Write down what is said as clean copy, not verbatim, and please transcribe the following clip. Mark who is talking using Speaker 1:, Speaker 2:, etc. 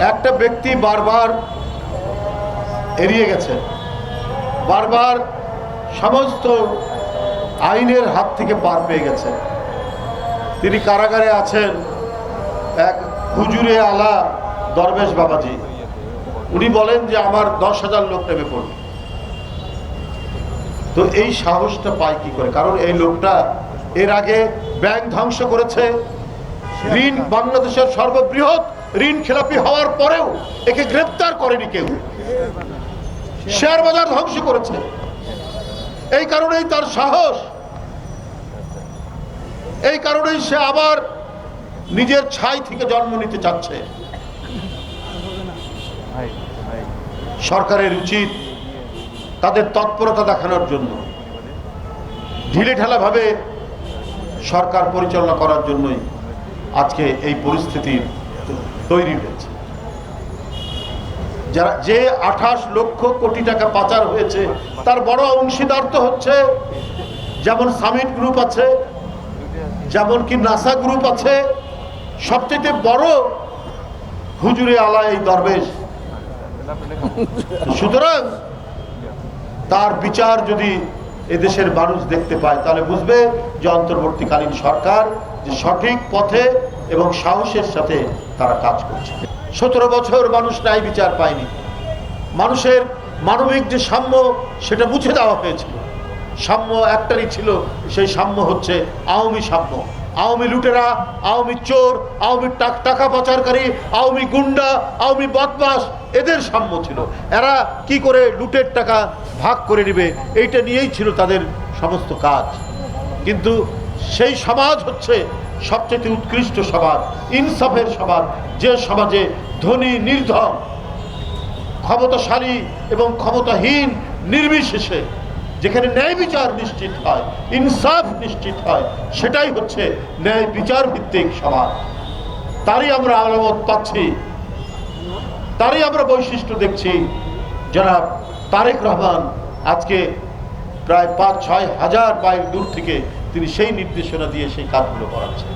Speaker 1: একটা ব্যক্তি বারবার এড়িয়ে গেছে, বারবার সমস্ত আইনের হাত থেকে পার পেয়ে গেছে। তিনি কারাগারে আছেন। এক হুজুরে আলা দরবেশ বাবাজি, উনি বলেন যে আমার 10,000 লোক নেমে পড়বে। তো এই সাহসটা পায় কি করে? কারণ এই লোকটা এর আগে ব্যাংক ধ্বংস করেছে, ঋণ, বাংলাদেশের সর্ববৃহৎ ঋণ খেলাপি হওয়ার পরেও একে গ্রেফতার করেনি কেউ। শেয়ার বাজার ধ্বংস করেছে। এই কারণেই তার সাহস, এই কারণেই সে আবার নিজের ছাই থেকে জন্ম নিতে চাচ্ছে। সরকারের উচিত তাদের তৎপরতা দেখানোর জন্য ঢিলেঢালা ভাবে সরকার পরিচালনা করার জন্যই আজকে এই পরিস্থিতি তৈরি হয়েছে। যারা যে 28 লক্ষ কোটি টাকা পাচার হয়েছে তার বড় অংশীদার তো হচ্ছে যেমন সামিট গ্রুপ আছে, যেমন কি নাসা গ্রুপ আছে, সবচেয়ে বড় হুজুরে আলা এই দরবেশ। সুতরাং তার বিচার যদি এদেশের মানুষ দেখতে পায় তাহলে বুঝবে যে অন্তর্বর্তীকালীন সরকার যে সঠিক পথে এবং সাহসের সাথে তারা কাজ করছে। 17 বছর মানুষ ন্যায় বিচার পায়নি। মানুষের মানবিক যে সাম্য সেটা মুছে দেওয়া হয়েছিল। সাম্য একটারই ছিল, সেই সাম্য হচ্ছে আওয়ামী সাম্য। আওয়ামী লুটেরা, আওয়ামী চোর, আওয়ামী টাকা পাচারকারী, আওয়ামী গুন্ডা, আওয়ামী বদমাশ, এদের সাম্য ছিল। এরা কি করে লুটের টাকা ভাগ করে নেবে এইটা নিয়েই ছিল তাদের সমস্ত কাজ। কিন্তু সেই সমাজ হচ্ছে সবচেয়ে উৎকৃষ্ট সমাজ, ইনসাফের সমাজ, যে সমাজে ধনী নির্ধন, ক্ষমতাশালী এবং ক্ষমতাহীন নির্বিশেষে যেখানে ন্যায় বিচার নিশ্চিত হয়, ইনসাফ নিশ্চিত হয়, সেটাই হচ্ছে ন্যায় বিচার ভিত্তিক সমাজ। তারই আমরা আলামত পাচ্ছি, তারই আমরা বৈশিষ্ট্য দেখছি। জনাব তারেক রহমান আজকে প্রায় 5-6 হাজার মাইল দূর থেকে তিনি সেই নির্দেশনা দিয়ে সেই কাজগুলো করাচ্ছেন।